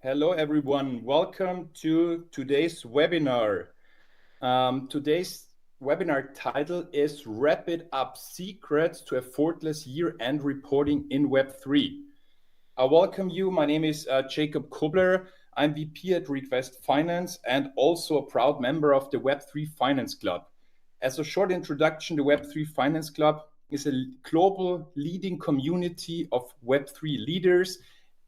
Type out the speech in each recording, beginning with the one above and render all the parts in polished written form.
Hello, everyone. Welcome to today's webinar. Today's webinar title is Wrap It Up, Secrets to Effortless Year-End Reporting in Web3. I welcome you. My name is Jacob Kobler. I'm VP at Request Finance and also a proud member of the Web3 Finance Club. As a short introduction, the Web3 Finance Club is a global leading community of Web3 leaders,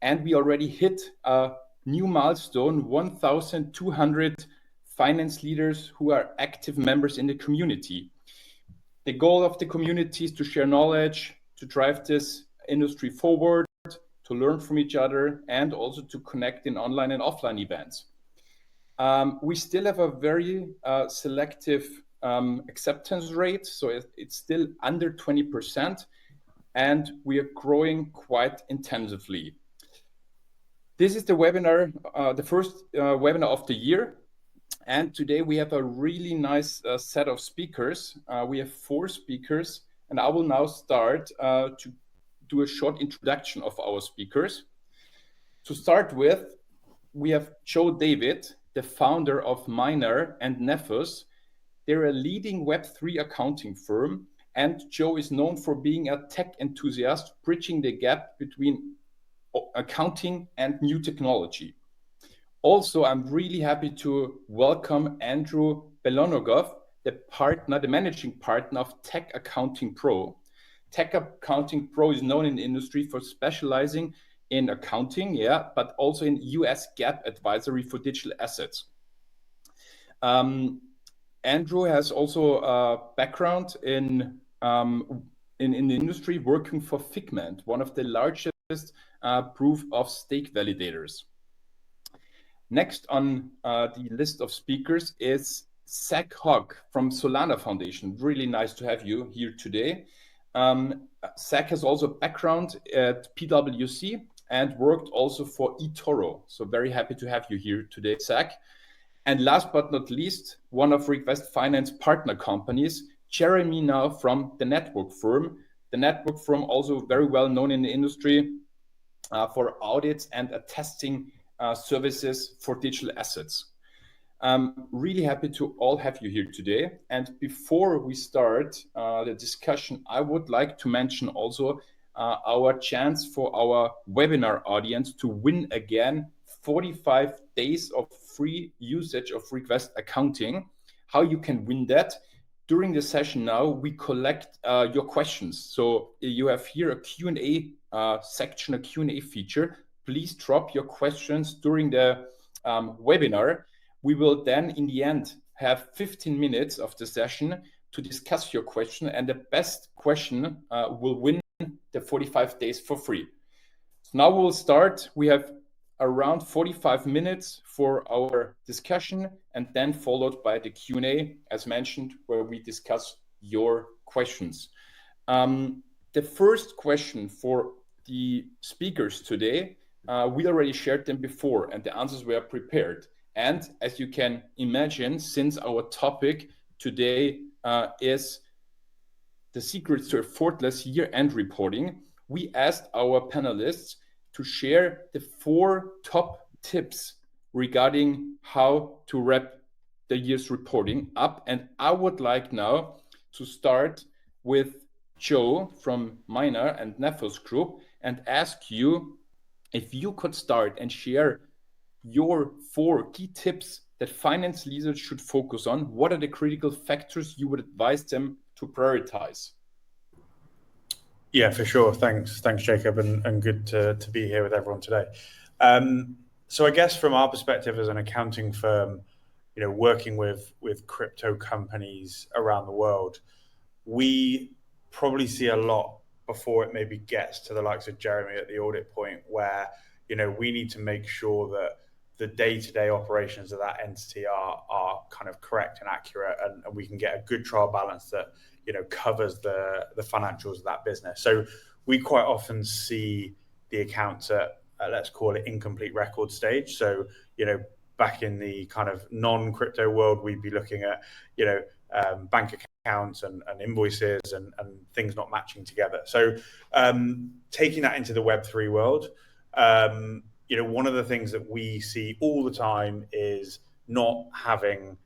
and we already hit a new milestone, 1,200 finance leaders who are active members in the community. The goal of the community is to share knowledge, to drive this industry forward, to learn from each other, and also to connect in online and offline events. We still have a very selective acceptance rate, so it's still under 20%, and we are growing quite intensively. This is the webinar, the first webinar of the year. And today we have a really nice set of speakers. We have 4 speakers, and I will now start to do a short introduction of our speakers. To start with, we have Joe David, the founder of MYNA and Nephos. They're a leading Web3 accounting firm, and Joe is known for being a tech enthusiast, bridging the gap between accounting and new technology. Also, I'm really happy to welcome Andrew Belonogov, the managing partner of TechAccountingPro. TechAccountingPro is known in the industry for specializing in accounting, but also in US GAAP advisory for digital assets. Andrew has also a background in the industry, working for Figment, one of the largest proof of stake validators. Next on the list of speakers is hogg from Solana Foundation. Really nice to have you here today. Zach has also a background at PwC and worked also for eToro. So very happy to have you here today, Zach. And last but not least, one of Request Finance partner companies, Jeremy now from the Network Firm. The Network Firm also very well known in the industry for audits and attesting services for digital assets. Really happy to all have you here today. And before we start the discussion, I would like to mention also our chance for our webinar audience to win again 45 days of free usage of Request Accounting. How you can win that? During the session now, we collect your questions. So you have here a Q&A section, a Q&A feature. Please drop your questions during the webinar. We will then, in the end, have 15 minutes of the session to discuss your question, and the best question will win the 45 days for free. So now we'll start. We have around 45 minutes for our discussion, and then followed by the Q&A, as mentioned, where we discuss your questions. The first question for the speakers today, we already shared them before, and the answers were prepared. And as you can imagine, since our topic today is the secrets to effortless year-end reporting, we asked our panelists to share the 4 top tips regarding how to wrap the year's reporting up. And I would like now to start with Joe from MYNA and Nephos Group and ask you if you could start and share your 4 key tips that finance leaders should focus on. What are the critical factors you would advise them to prioritize? Yeah, for sure. Thanks, Jacob, and good to be here with everyone today. So I guess from our perspective as an accounting firm, working with crypto companies around the world, we probably see a lot before it maybe gets to the likes of Jeremy at the audit point, where we need to make sure that the day-to-day operations of that entity are kind of correct and accurate, and we can get a good trial balance that covers the financials of that business. So we quite often see the accounts at let's call it incomplete record stage. So back in the kind of non-crypto world, we'd be looking at bank accounts and invoices and things not matching together. So taking that into the Web3 world, one of the things that we see all the time is not having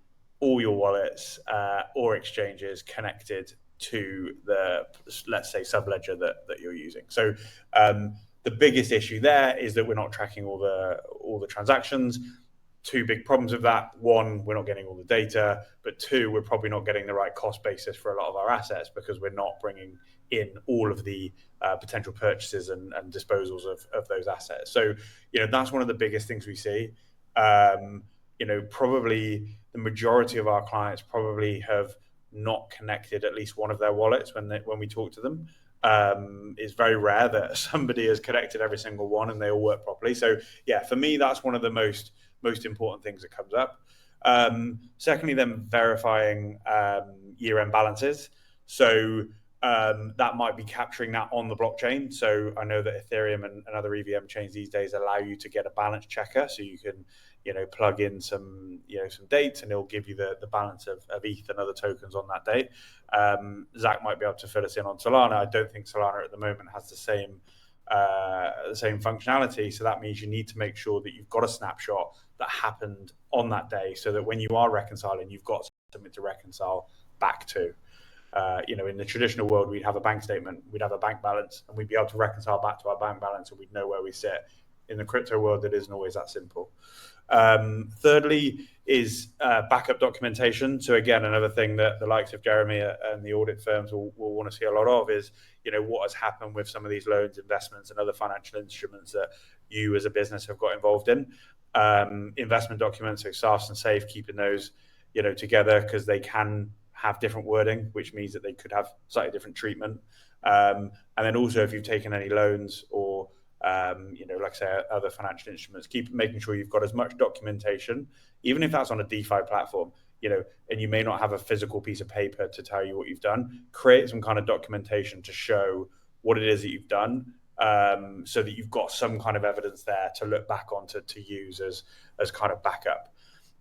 all your wallets or exchanges connected to the, let's say, subledger that you're using. So the biggest issue there is that we're not tracking all the transactions. Two big problems with that: one, we're not getting all the data, but two, we're probably not getting the right cost basis for a lot of our assets because we're not bringing in all of the potential purchases and disposals of those assets. So, that's one of the biggest things we see. Probably the majority of our clients probably have not connected at least one of their wallets when we talk to them. It's very rare that somebody has connected every single one and they all work properly. So yeah, for me, that's one of the most important things that comes up. Secondly, then verifying year-end balances. So that might be capturing that on the blockchain. So I know that Ethereum and other EVM chains these days allow you to get a balance checker, so you can plug in some dates and it'll give you the balance of ETH and other tokens on that date. Zach might be able to fill us in on Solana. I don't think Solana at the moment has the same functionality. So that means you need to make sure that you've got a snapshot that happened on that day, so that when you are reconciling, you've got something to reconcile back to. In the traditional world, we'd have a bank statement, we'd have a bank balance, and we'd be able to reconcile back to our bank balance, and we'd know where we sit. In the crypto world, it isn't always that simple. Thirdly is backup documentation. So again, another thing that the likes of Jeremy and the audit firms will want to see a lot of is, what has happened with some of these loans, investments, and other financial instruments that you as a business have got involved in. Investment documents, so SAFs and SAFE, keeping those, together, because they can have different wording, which means that they could have slightly different treatment. And then also, if you've taken any loans or like I say, other financial instruments, keep making sure you've got as much documentation, even if that's on a DeFi platform, and you may not have a physical piece of paper to tell you what you've done. Create some kind of documentation to show what it is that you've done, so that you've got some kind of evidence there to look back on to use as kind of backup.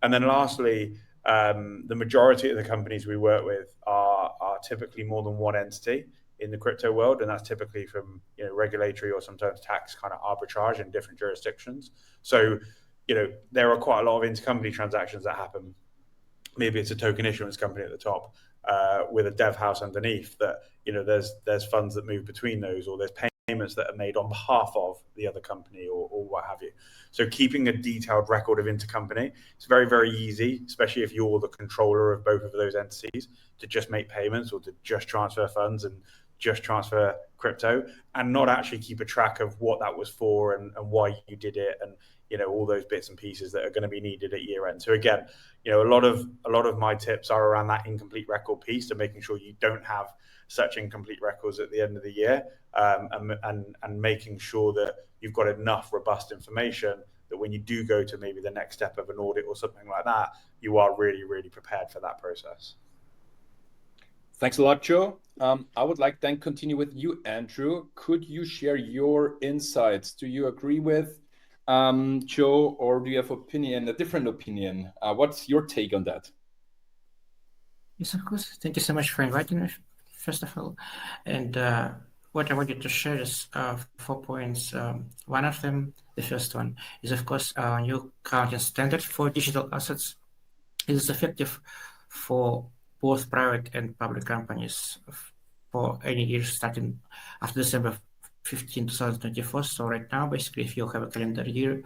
And then lastly, the majority of the companies we work with are typically more than one entity in the crypto world, and that's typically from regulatory or sometimes tax kind of arbitrage in different jurisdictions. So there are quite a lot of intercompany transactions that happen. Maybe it's a token issuance company at the top with a dev house underneath that there's funds that move between those, or there's payments that are made on behalf of the other company or what have you. So keeping a detailed record of intercompany, it's very, very easy, especially if you're the controller of both of those entities, to just make payments or to just transfer funds and just transfer crypto, and not actually keep a track of what that was for and why you did it, and all those bits and pieces that are going to be needed at year end. So again, a lot of my tips are around that incomplete record piece, to making sure you don't have such incomplete records at the end of the year, and making sure that you've got enough robust information that when you do go to maybe the next step of an audit or something like that, you are really, really prepared for that process. Thanks a lot, Joe. I would like then continue with you, Andrew. Could you share your insights? Do you agree with Joe, or do you have a different opinion? What's your take on that? Yes, of course. Thank you so much for inviting me, first of all. And what I wanted to share is 4 points. One of them, the first one, is of course a new accounting standard for digital assets. It is effective for both private and public companies for any year starting after December 15, 2024. So right now, basically, if you have a calendar year,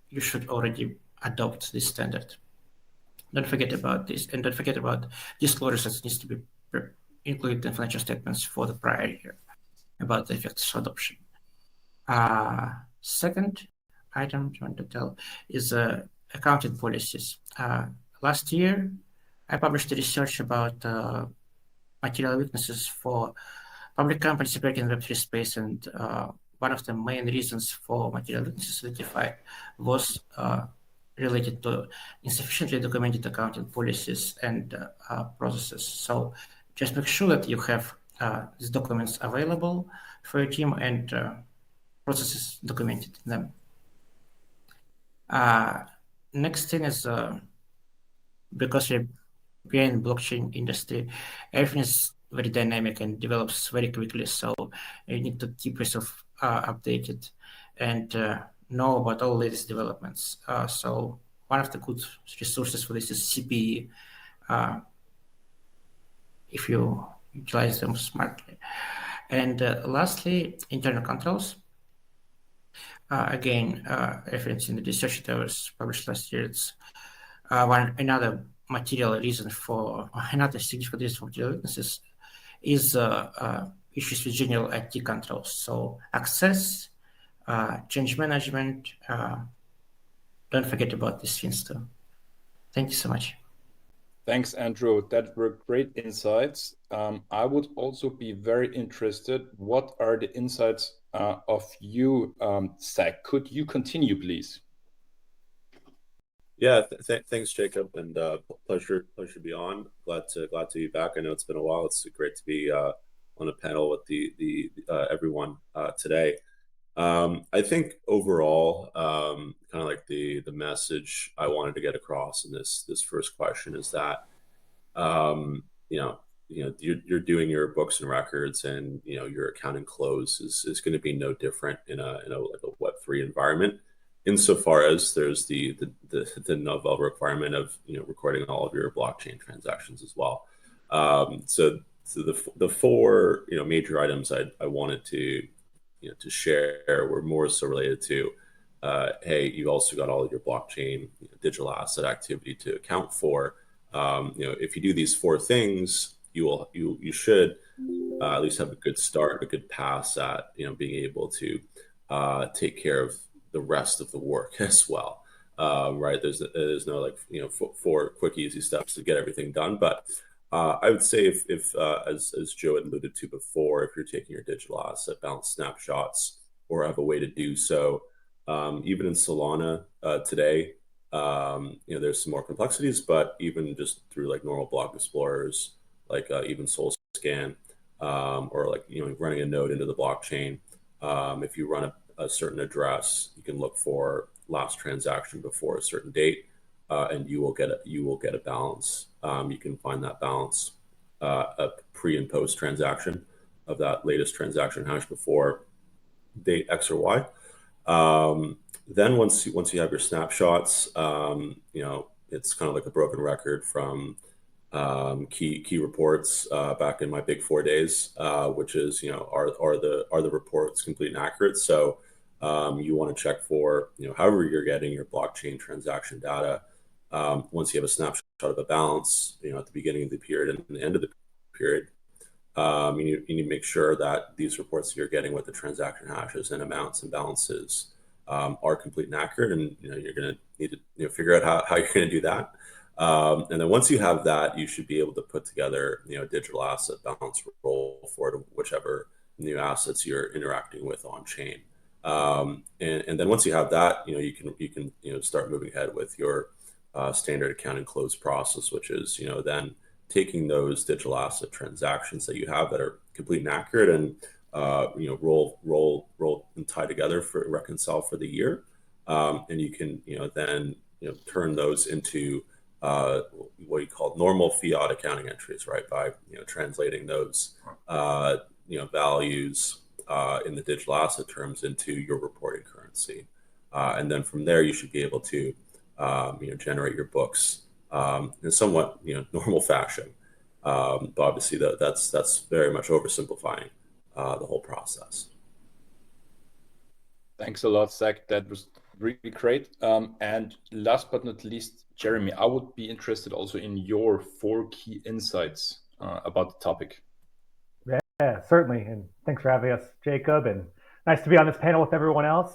you should already adopt this standard. Don't forget about this, and don't forget about disclosures that needs to be included in financial statements for the prior year about the effects of adoption. Second item I want to tell is accounting policies. Last year, I published a research about material weaknesses for public companies operating in the Web3 space, and one of the main reasons for material weaknesses identified was related to insufficiently documented accounting policies and processes. So just make sure that you have these documents available for your team and processes documented in them. Next thing is because we're in blockchain industry, everything is very dynamic and develops very quickly. So you need to keep yourself updated. and know about all latest developments. So one of the good resources for this is CPE, if you utilize them smartly. And lastly, internal controls. Again, referencing the research that was published last year, it's another material reason for another significant reason for material weaknesses is issues with general IT controls. So access, change management, don't forget about these things too. Thank you so much. Thanks, Andrew. That were great insights. I would also be very interested. What are the insights of you, Zach? Could you continue, please? Yeah, thanks, Jacob, and pleasure to be on. Glad to be back. I know it's been a while. It's great to be on a panel with the everyone today. I think overall, kind of like the message I wanted to get across in this first question is that you're doing your books and records, and your accounting close is going to be no different in a like a Web3 environment, insofar as there's the novel requirement of recording all of your blockchain transactions as well. So the four major items I wanted to share were more so related to hey, you've also got all of your blockchain digital asset activity to account for. If you do these four things, you should at least have a good start, a good pass at being able to take care of the rest of the work as well. Right? There's no like four quick easy steps to get everything done, but I would say if as Joe had alluded to before, if you're taking your digital asset balance snapshots or have a way to do so, even in Solana today, there's some more complexities, but even just through like normal block explorers, like even SolScan, or like running a node into the blockchain, if you run a certain address, you can look for last transaction before a certain date, and you will get a balance. You can find that balance a pre and post transaction of that latest transaction hash before date X or Y. Then once you have your snapshots, it's kind of like a broken record from key reports back in my Big 4 days, which is are the reports complete and accurate? So you want to check for however you're getting your blockchain transaction data. Once you have a snapshot of a balance, at the beginning of the period and the end of the period, you need to make sure that these reports you're getting with the transaction hashes and amounts and balances are complete and accurate, and you're going to need to figure out how you're going to do that. And then once you have that, you should be able to put together a digital asset balance roll for whichever new assets you're interacting with on chain. And then once you have that, you can start moving ahead with your standard accounting close process, which is then taking those digital asset transactions that you have that are complete and accurate and roll and tie together for reconcile for the year, and you can then turn those into what you call normal fiat accounting entries, right? By translating those values in the digital asset terms into your reporting currency, and then from there you should be able to generate your books in a somewhat normal fashion. But obviously that's very much oversimplifying the whole process. Thanks a lot, Zach. That was really great. And last but not least, Jeremy, I would be interested also in your 4 key insights about the topic. Yeah, certainly. And thanks for having us, Jacob. And nice to be on this panel with everyone else.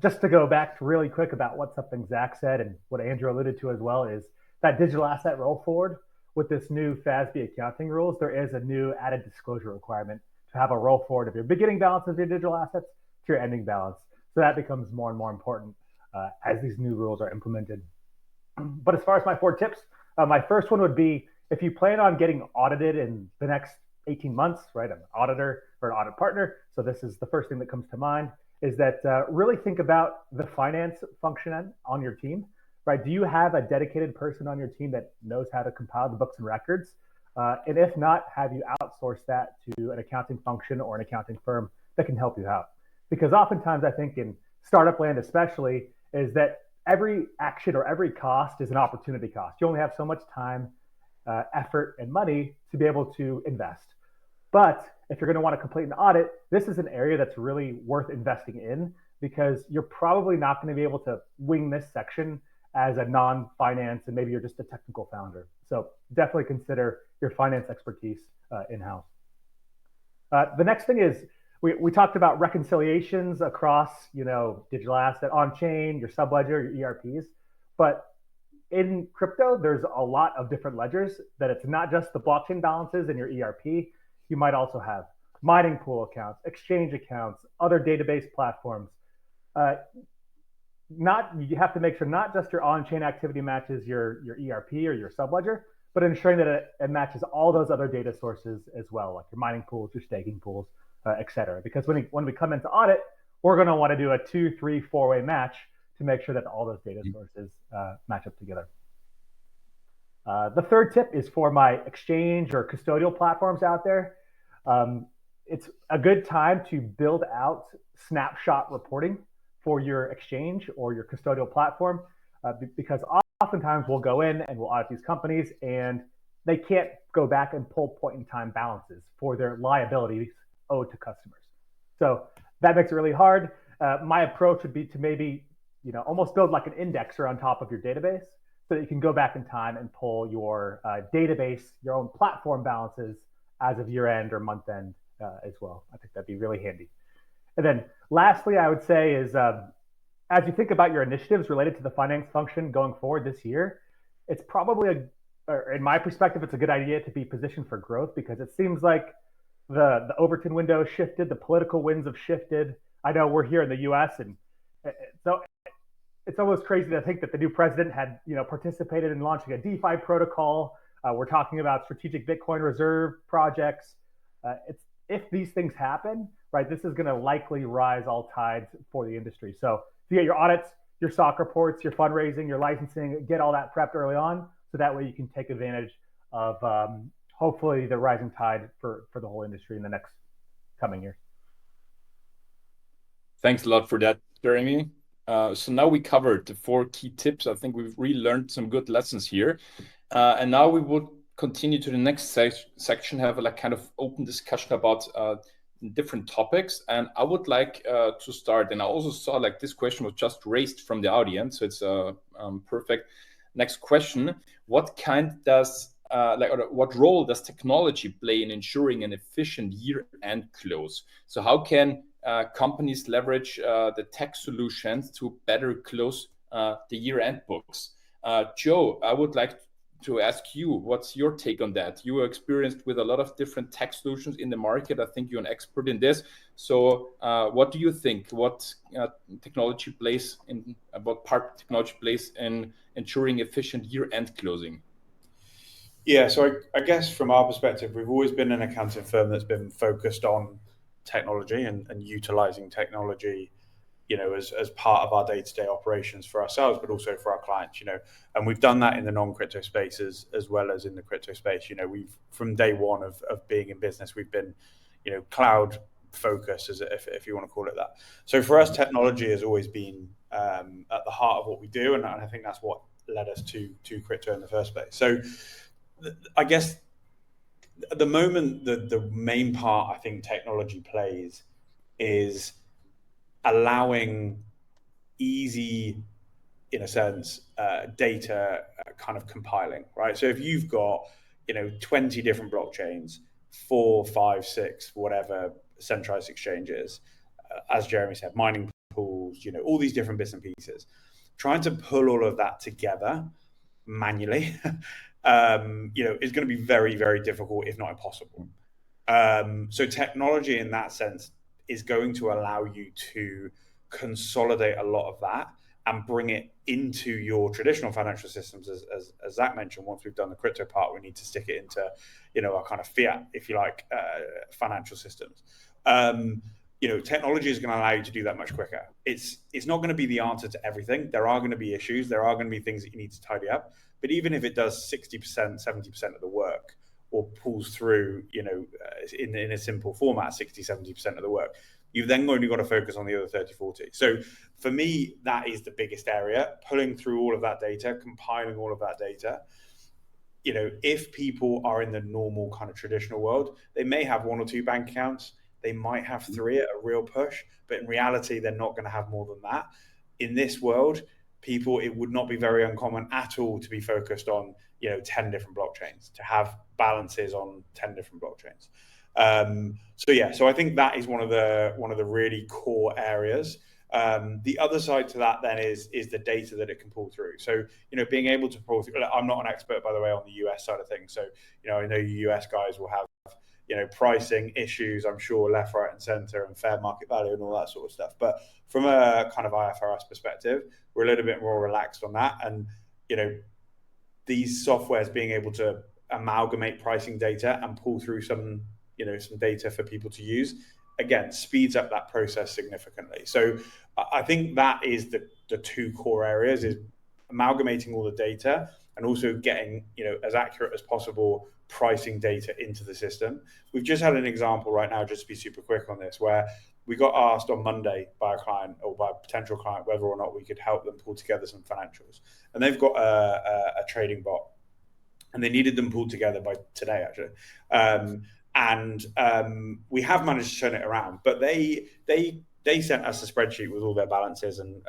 Just to go back to really quick about what something Zach said and what Andrew alluded to as well is that digital asset roll forward with this new FASB accounting rules, there is a new added disclosure requirement to have a roll forward of your beginning balance of your digital assets to your ending balance. So that becomes more and more important as these new rules are implemented. But as far as my 4 tips, my first one would be if you plan on getting audited in the next 18 months, right? I'm an auditor or an audit partner. So this is the first thing that comes to mind is that really think about the finance function on your team, right? Do you have a dedicated person on your team that knows how to compile the books and records? And if not, have you outsourced that to an accounting function or an accounting firm that can help you out? Because oftentimes I think in startup land especially is that every action or every cost is an opportunity cost. You only have so much time, effort, and money to be able to invest. But if you're going to want to complete an audit, this is an area that's really worth investing in, because you're probably not going to be able to wing this section as a non-finance, and maybe you're just a technical founder. So definitely consider your finance expertise in-house. The next thing is we talked about reconciliations across, digital asset, on-chain, your subledger, your ERPs. But in crypto, there's a lot of different ledgers that it's not just the blockchain balances in your ERP. You might also have mining pool accounts, exchange accounts, other database platforms. You have to make sure not just your on-chain activity matches your ERP or your subledger, but ensuring that it matches all those other data sources as well, like your mining pools, your staking pools, et cetera. Because when we come into audit, we're going to want to do a 2, 3, 4-way match to make sure that all those data sources match up together. The third tip is for my exchange or custodial platforms out there. It's a good time to build out snapshot reporting for your exchange or your custodial platform, because oftentimes we'll go in and we'll audit these companies and they can't go back and pull point-in-time balances for their liabilities owed to customers. So that makes it really hard. My approach would be to maybe almost build like an indexer on top of your database so that you can go back in time and pull your database, your own platform balances as of year end or month end as well. I think that'd be really handy. And then lastly, I would say is as you think about your initiatives related to the finance function going forward this year, it's probably in my perspective, it's a good idea to be positioned for growth, because it seems like the Overton window has shifted, the political winds have shifted. I know we're here in the US, and so it's almost crazy to think that the new president had participated in launching a DeFi protocol. We're talking about strategic Bitcoin reserve projects. If these things happen, right, this is going to likely rise all tides for the industry. So you get your audits, your SOC reports, your fundraising, your licensing, get all that prepped early on, so that way you can take advantage of hopefully the rising tide for the whole industry in the next coming years. Thanks a lot for that, Jeremy. So now we covered the 4 key tips. I think we've really learned some good lessons here. And now we would continue to the next section, have a kind of open discussion about different topics. And I would like to start, and I also saw this question was just raised from the audience, so it's a perfect next question. What role does technology play in ensuring an efficient year-end close? So how can companies leverage the tech solutions to better close the year-end books? Joe, I would like to ask you, what's your take on that? You are experienced with a lot of different tech solutions in the market. I think you're an expert in this. So what do you think? What technology plays in ensuring efficient year-end closing? Yeah, so I guess from our perspective, we've always been an accounting firm that's been focused on technology and utilizing technology, as part of our day-to-day operations for ourselves, but also for our clients, and we've done that in the non-crypto spaces as well as in the crypto space. We've, from day one of being in business, we've been, cloud focused, if you want to call it that. So for us, technology has always been at the heart of what we do, and I think that's what led us to crypto in the first place. So I guess at the moment, the main part I think technology plays is allowing easy, in a sense, data kind of compiling, right? So if you've got 20 different blockchains, 4, 5, 6, whatever centralized exchanges, as Jeremy said, mining pools, all these different bits and pieces, trying to pull all of that together manually is going to be very, very difficult, if not impossible. So technology in that sense is going to allow you to consolidate a lot of that and bring it into your traditional financial systems. As Zach mentioned, once we've done the crypto part, we need to stick it into our kind of fiat, if you like, financial systems. Technology is going to allow you to do that much quicker. It's not going to be the answer to everything. There are going to be issues. There are going to be things that you need to tidy up. But even if it does 60%, 70% of the work, or pulls through, in a simple format, 60, 70% of the work, You've then only got to focus on the other 30, 40. So for me, that is the biggest area, pulling through all of that data, compiling all of that data. If people are in the normal kind of traditional world, they may have 1 or 2 bank accounts. They might have 3 at a real push, but in reality, they're not going to have more than that. In this world, it would not be very uncommon at all to be focused on, 10 different blockchains, to have balances on 10 different blockchains. So I think that is one of the really core areas. The other side to that then is the data that it can pull through. So, being able to pull through, I'm not an expert, by the way, on the US side of things. So, I know you US guys will have, pricing issues, I'm sure, left, right, and center, and fair market value and all that sort of stuff. But from a kind of IFRS perspective, we're a little bit more relaxed on that. And, these softwares being able to amalgamate pricing data and pull through some data for people to use, again, speeds up that process significantly. So I think that is the 2 core areas, is amalgamating all the data and also getting, as accurate as possible pricing data into the system. We've just had an example right now, just to be super quick on this, where we got asked on Monday by a client or by a potential client whether or not we could help them pull together some financials. And they've got a trading bot, and they needed them pulled together by today, actually. We have managed to turn it around, but they sent us a spreadsheet with all their balances and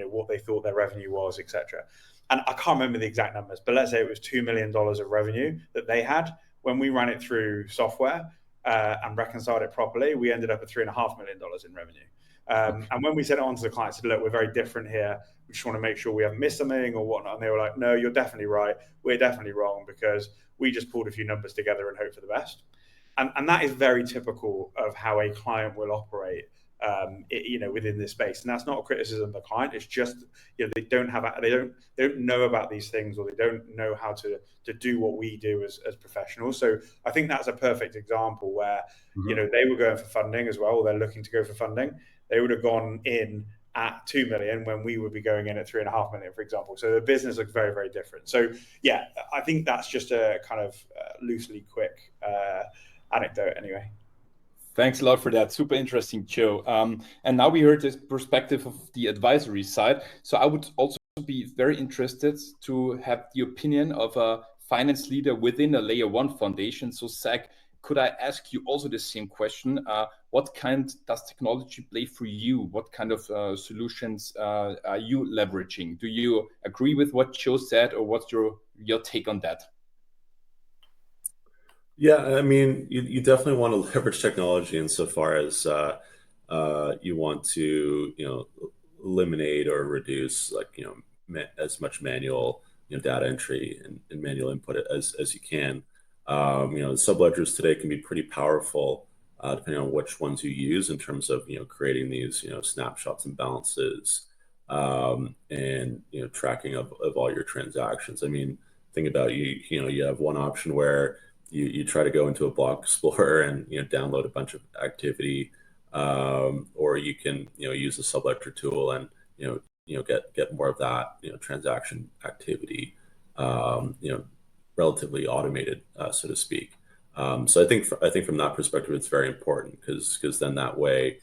what they thought their revenue was, etc. And I can't remember the exact numbers, but let's say it was $2 million of revenue that they had. When we ran it through software and reconciled it properly, we ended up at $3.5 million in revenue. And when we sent it on to the client, said, look, we're very different here. We just want to make sure we haven't missed something or whatnot. And they were like, no, you're definitely right. We're definitely wrong, because we just pulled a few numbers together and hope for the best. And that is very typical of how a client will operate, within this space. And that's not a criticism of the client. It's just, they don't know about these things, or they don't know how to do what we do as professionals. So I think that's a perfect example where, they were going for funding as well. They're looking to go for funding. They would have gone in at 2 million when we would be going in at 3.5 million, for example. So the business looks very, very different. So yeah, I think that's just a kind of loosely quick anecdote anyway. Thanks a lot for that. Super interesting, Joe. And now we heard this perspective of the advisory side. So I would also be very interested to have the opinion of a finance leader within a layer 1 foundation. So Zach, could I ask you also the same question? What kind does technology play for you? What kind of solutions are you leveraging? Do you agree with what Joe said, or what's your take on that? Yeah, I mean, you definitely want to leverage technology insofar as you want to, eliminate or reduce as much manual data entry and manual input as you can. The subledgers today can be pretty powerful depending on which ones you use in terms of creating these snapshots and balances and tracking of all your transactions. I mean, think about you have one option where you try to go into a block explorer and download a bunch of activity, or you can use the subledger tool and get more of that transaction activity relatively automated, so to speak. So I think from that perspective, it's very important because then that way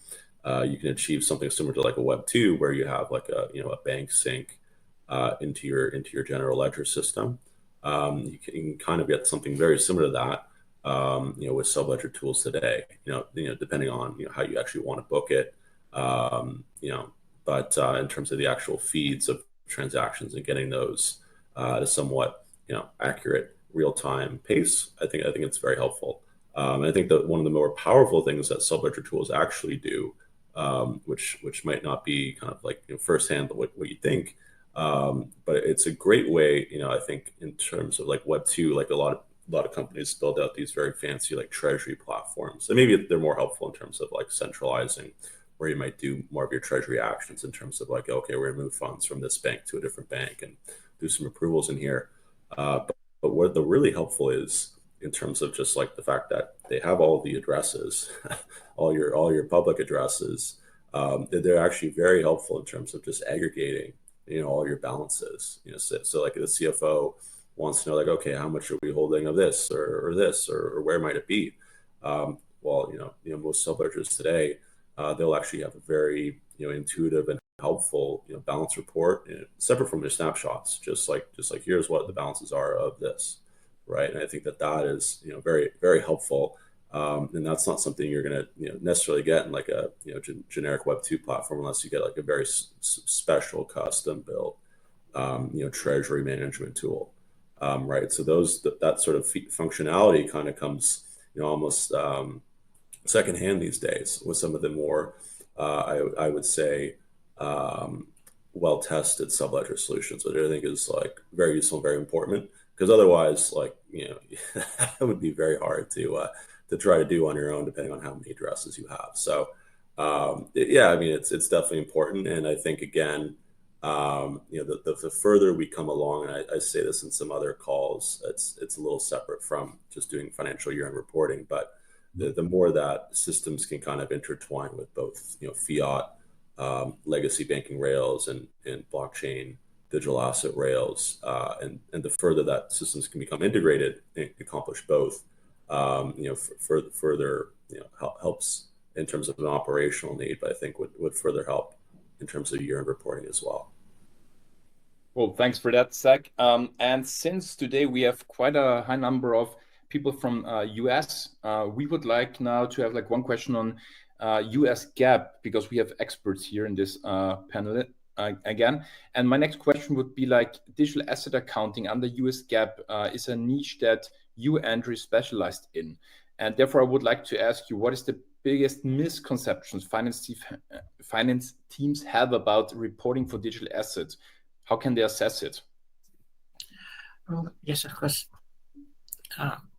you can achieve something similar to like a Web2, where you have like a bank sync into your general ledger system. You can kind of get something very similar to that, with subledger tools today. Depending on how you actually want to book it. But in terms of the actual feeds of transactions and getting those at a somewhat accurate real-time pace, I think it's very helpful. I think that one of the more powerful things that subledger tools actually do, which might not be kind of like firsthand what you think, but it's a great way, I think, in terms of like Web2, like a lot of companies build out these very fancy like treasury platforms, and maybe they're more helpful in terms of like centralizing, where you might do more of your treasury actions in terms of like, okay, we're gonna move funds from this bank to a different bank and do some approvals in here. But what the really helpful is in terms of just like the fact that they have all the addresses, all your public addresses, they're actually very helpful in terms of just aggregating all your balances. So like the CFO wants to know, like, okay, how much are we holding of this or this, or where might it be? Well, most subledgers today they'll actually have a very intuitive and helpful balance report, separate from their snapshots, just like here's what the balances are of this, right? And I think that is very, very helpful. And that's not something you're going to necessarily get in like a generic Web2 platform, unless you get like a very special custom built treasury management tool, right? So that sort of functionality kind of comes almost secondhand these days with some of the more I would say well-tested subledger solutions, which I think is like very useful and very important, because otherwise, like it would be very hard to try to do on your own, depending on how many addresses you have. So yeah, I mean, it's definitely important. And I think, again, the further we come along, and I say this in some other calls, it's a little separate from just doing financial year-end reporting, but the more that systems can kind of intertwine with both fiat, legacy banking rails, and blockchain digital asset rails, and the further that systems can become integrated and accomplish both, further helps in terms of an operational need, but I think would further help in terms of year-end reporting as well. Well, thanks for that, Zach. And since today we have quite a high number of people from US, we would like now to have like one question on US GAAP, because we have experts here in this panel again. And my next question would be like, digital asset accounting under US GAAP is a niche that you, Andrew, specialized in. And therefore, I would like to ask you, what is the biggest misconceptions finance teams have about reporting for digital assets? How can they assess it? Well, yes, of course.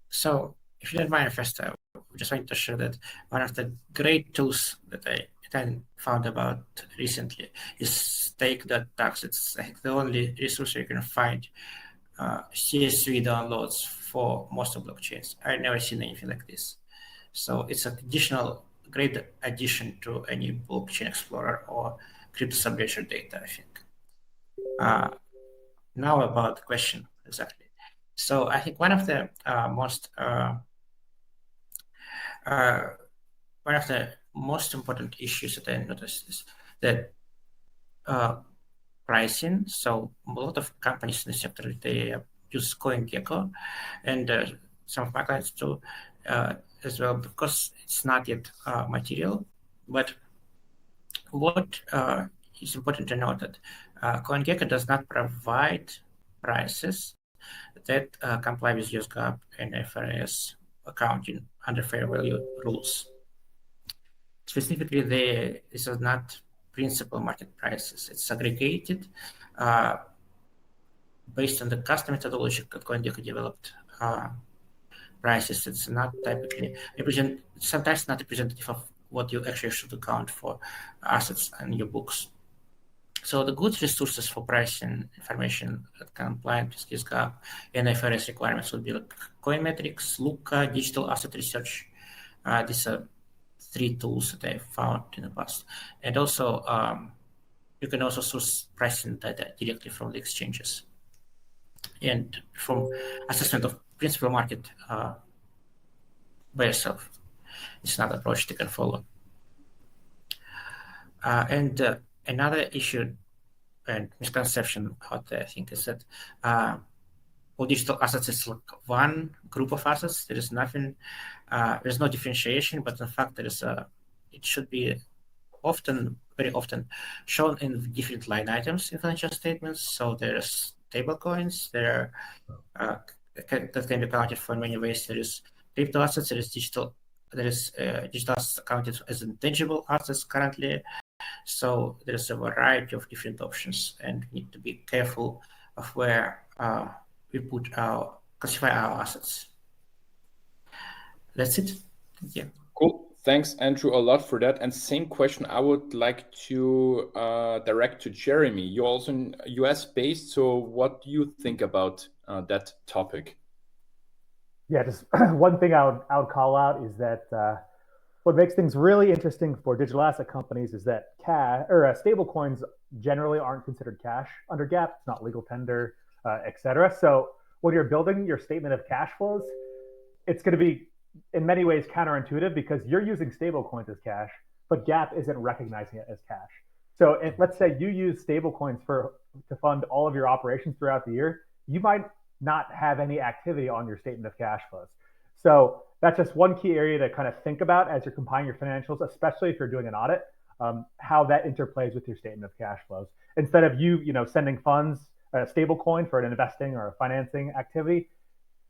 So if you don't mind, first, I just wanted to share that one of the great tools that I found about recently is stake.tax. It's like the only resource you can find CSV downloads for most of blockchains. I've never seen anything like this. So it's an great addition to any blockchain explorer or crypto subledger data, I think. Now about the question exactly. So I think one of the most important issues that I noticed is that pricing. So a lot of companies in the sector, they use CoinGecko, and some of my clients too as well, because it's not yet material. But what is important to note that CoinGecko does not provide prices that comply with US GAAP and IFRS accounting under fair value rules. Specifically, this is not principal market prices. It's aggregated based on the custom methodology that CoinGecko developed prices. It's not typically sometimes not representative of what you actually should account for assets in your books. So the good resources for pricing information that compliant with US GAAP and IFRS requirements would be like Coinmetrics, Looka, Digital Asset Research. These are 3 tools that I found in the past. And also, you can also source pricing data directly from the exchanges. And from assessment of principal market by yourself. It's another approach you can follow. And another issue and misconception out there, I think, is that all digital assets is like one group of assets. There is nothing, there's no differentiation, but in fact, it should be very often shown in different line items in financial statements. So there's stable coins, that can be accounted for in many ways. There is crypto assets, there is digital assets accounted as intangible assets currently. So there's a variety of different options, and we need to be careful of where we classify our assets. That's it. Thank you. Cool. Thanks, Andrew, a lot for that. And same question I would like to direct to Jeremy. You're also US based, so what do you think about that topic? Yeah, just one thing I would call out is that what makes things really interesting for digital asset companies is that stable coins generally aren't considered cash under GAAP. It's not legal tender, etc. So when you're building your statement of cash flows, it's going to be in many ways counterintuitive because you're using stable coins as cash, but GAAP isn't recognizing it as cash. So if, let's say you use stablecoins to fund all of your operations throughout the year, you might not have any activity on your statement of cash flows. So that's just one key area to kind of think about as you're compiling your financials, especially if you're doing an audit, how that interplays with your statement of cash flows. Instead of you sending funds, a stable coin for an investing or a financing activity,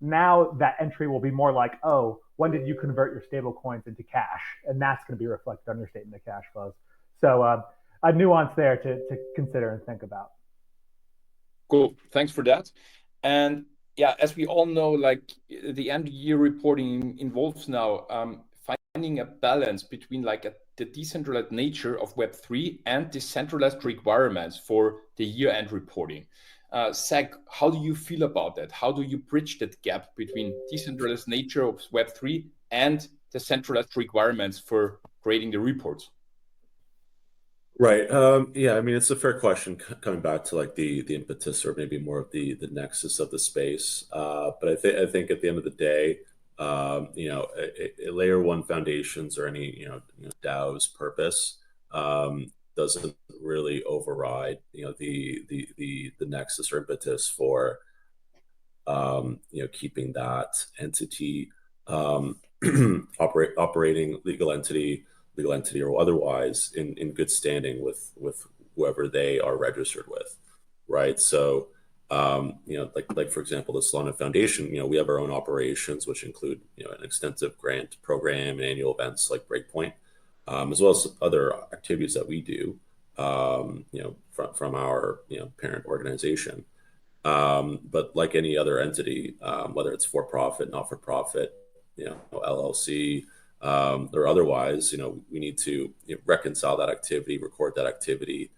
now that entry will be more like, oh, when did you convert your stable coins into cash? And that's going to be reflected on your statement of cash flows. So a nuance there to consider and think about. Cool. Thanks for that. And yeah, as we all know, like the end year reporting involves now finding a balance between like the decentralized nature of Web3 and decentralized requirements for the year-end reporting. Zach, how do you feel about that? How do you bridge that gap between decentralized nature of Web3 and the centralized requirements for creating the reports? Right. Yeah, I mean, it's a fair question coming back to like the impetus or maybe more of the nexus of the space. But I think at the end of the day, a layer one foundations or any DAO's purpose doesn't really override the nexus or impetus for keeping that entity operating legal entity or otherwise in good standing with whoever they are registered with, right? So like for example, the Solana Foundation, we have our own operations, which include an extensive grant program and annual events like Breakpoint, as well as other activities that we do from our parent organization. But like any other entity, whether it's for profit, not for profit, LLC, or otherwise, we need to reconcile that activity, record that activity,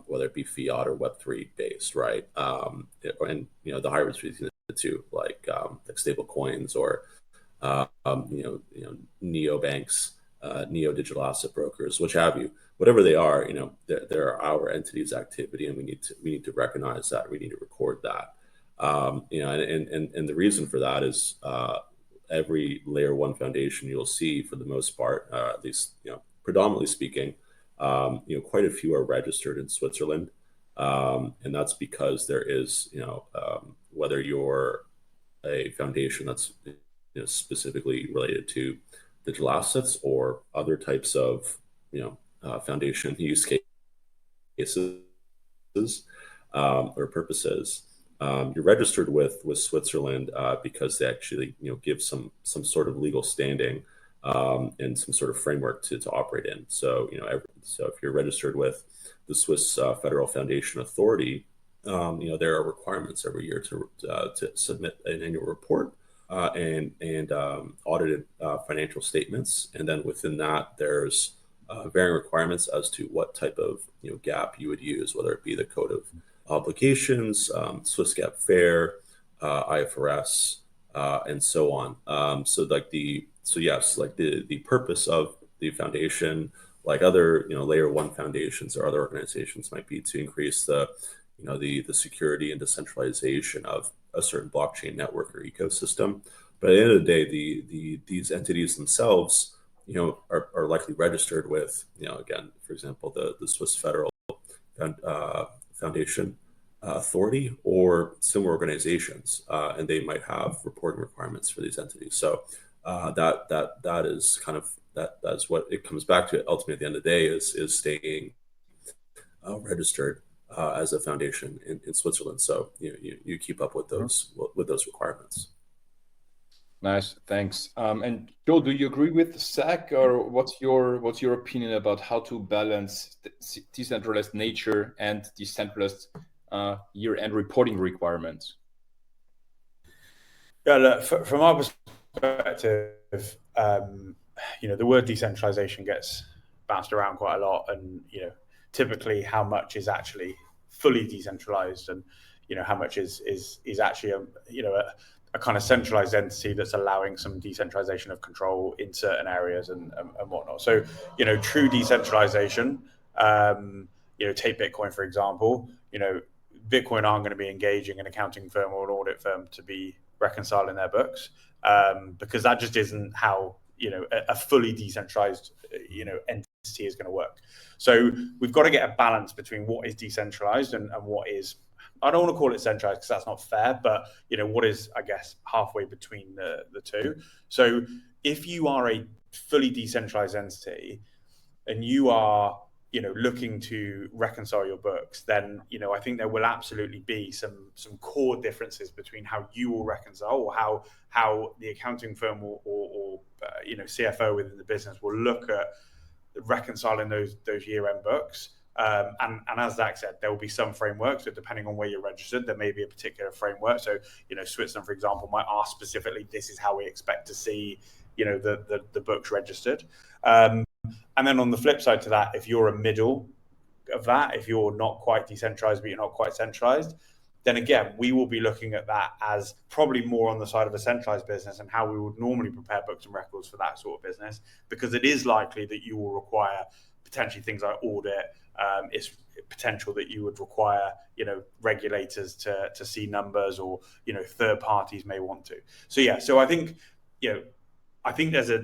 whether it be fiat or Web3 based, right? And the hybrids between the two, like stable coins or neo banks, neo digital asset brokers, which have you, whatever they are, they're our entity's activity, and we need to recognize that. We need to record that. And the reason for that is every layer one foundation you'll see, for the most part, at least predominantly speaking, quite a few are registered in Switzerland, and that's because there is whether you're a foundation that's specifically related to digital assets or other types of foundation use cases or purposes. You're registered with Switzerland because they actually give some sort of legal standing and some sort of framework to operate in. So so if you're registered with the Swiss Federal Foundation Authority, there are requirements every year to submit an annual report and audited financial statements, and then within that there's varying requirements as to what type of GAAP you would use, whether it be the Code of Obligations, Swiss GAAP FAIR, IFRS, and so on. Yes, like the purpose of the foundation, like other layer one foundations or other organizations, might be to increase the security and decentralization of a certain blockchain network or ecosystem. But at the end of the day, these entities themselves are likely registered with again, for example, the Swiss Federal Foundation Authority or similar organizations, and they might have reporting requirements for these entities. So that is kind of that is what it comes back to. Ultimately, at the end of the day, is staying registered as a foundation in Switzerland. So you keep up with those requirements. Nice, thanks. And Joe, do you agree with Zach, or what's your opinion about how to balance the decentralized nature and decentralized year-end reporting requirements? Yeah, look, from our perspective, the word decentralization gets bounced around quite a lot, and typically how much is actually fully decentralized, and how much is actually a kind of centralized entity that's allowing some decentralization of control in certain areas and whatnot. So true decentralization, take Bitcoin for example. Bitcoin aren't going to be engaging an accounting firm or an audit firm to be reconciling their books, because that just isn't how a fully decentralized entity is going to work. So we've got to get a balance between what is decentralized and what is, I don't want to call it centralized because that's not fair, but what is, I guess, halfway between the two. So if you are a fully decentralized entity and you are looking to reconcile your books, then I think there will absolutely be some core differences between how you will reconcile, or how the accounting firm or CFO within the business will look at reconciling those year-end books. And as Zach said, there will be some frameworks. So depending on where you're registered, there may be a particular framework. So Switzerland, for example, might ask specifically, this is how we expect to see the books registered. And then on the flip side to that, if you're a middle of that, if you're not quite decentralized, but you're not quite centralized, then again, we will be looking at that as probably more on the side of a centralized business and how we would normally prepare books and records for that sort of business, because it is likely that you will require potentially things like audit. It's potential that you would require, regulators to see numbers, or, third parties may want to. So I think, I think there's a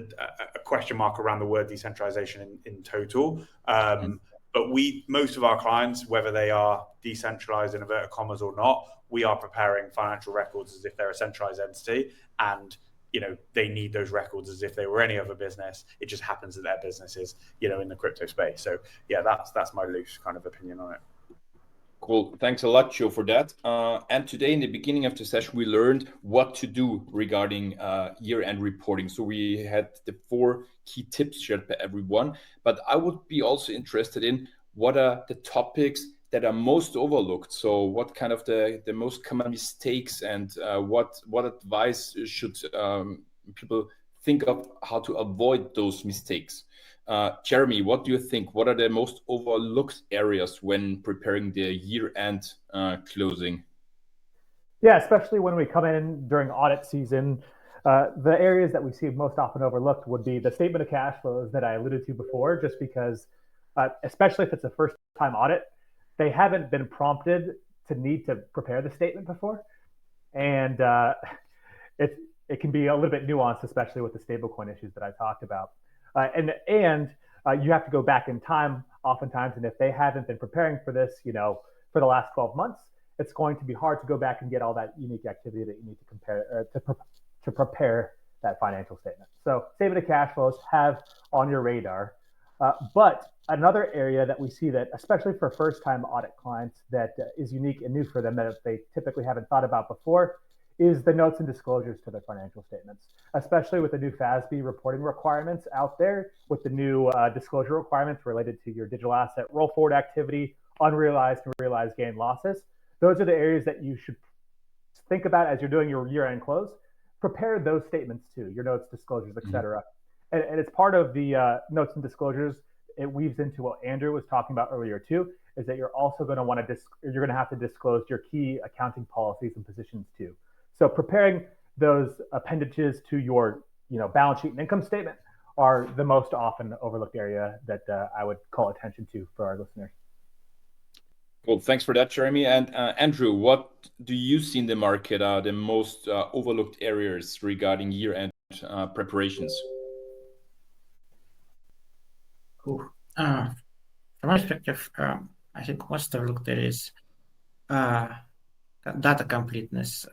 question mark around the word decentralization in total. But most of our clients, whether they are decentralized in inverted commas or not, we are preparing financial records as if they're a centralized entity, and they need those records as if they were any other business. It just happens that their business is in the crypto space. So yeah, that's my loose kind of opinion on it. Cool. Thanks a lot, Joe, for that. And today, in the beginning of the session, we learned what to do regarding year-end reporting. So we had the 4 key tips shared by everyone. But I would be also interested in what are the topics that are most overlooked. So what kind of the most common mistakes, and what advice should people think of how to avoid those mistakes? Jeremy, what do you think? What are the most overlooked areas when preparing the year-end closing? Yeah, especially when we come in during audit season, the areas that we see most often overlooked would be the statement of cash flows that I alluded to before, just because, especially if it's a first-time audit, they haven't been prompted to need to prepare the statement before. And it can be a little bit nuanced, especially with the stablecoin issues that I talked about. And you have to go back in time oftentimes, and if they haven't been preparing for this, for the last 12 months, it's going to be hard to go back and get all that unique activity that you need to compare to prepare that financial statement. So statement of cash flows have on your radar. But another area that we see that, especially for first-time audit clients, that is unique and new for them that they typically haven't thought about before, is the notes and disclosures to their financial statements, especially with the new FASB reporting requirements out there, with the new disclosure requirements related to your digital asset roll forward activity, unrealized and realized gain losses. Those are the areas that you should think about as you're doing your year-end close. Prepare those statements too, your notes, disclosures, et cetera. And it's part of the notes and disclosures. It weaves into what Andrew was talking about earlier too, is that you're also going to want to you're going to have to disclose your key accounting policies and positions too. So preparing those appendages to your balance sheet and income statement are the most often overlooked area that I would call attention to for our listeners. Well, thanks for that, Jeremy. And Andrew, what do you see in the market are the most overlooked areas regarding year-end preparations? Cool. From my perspective, I think what's overlooked there is data completeness.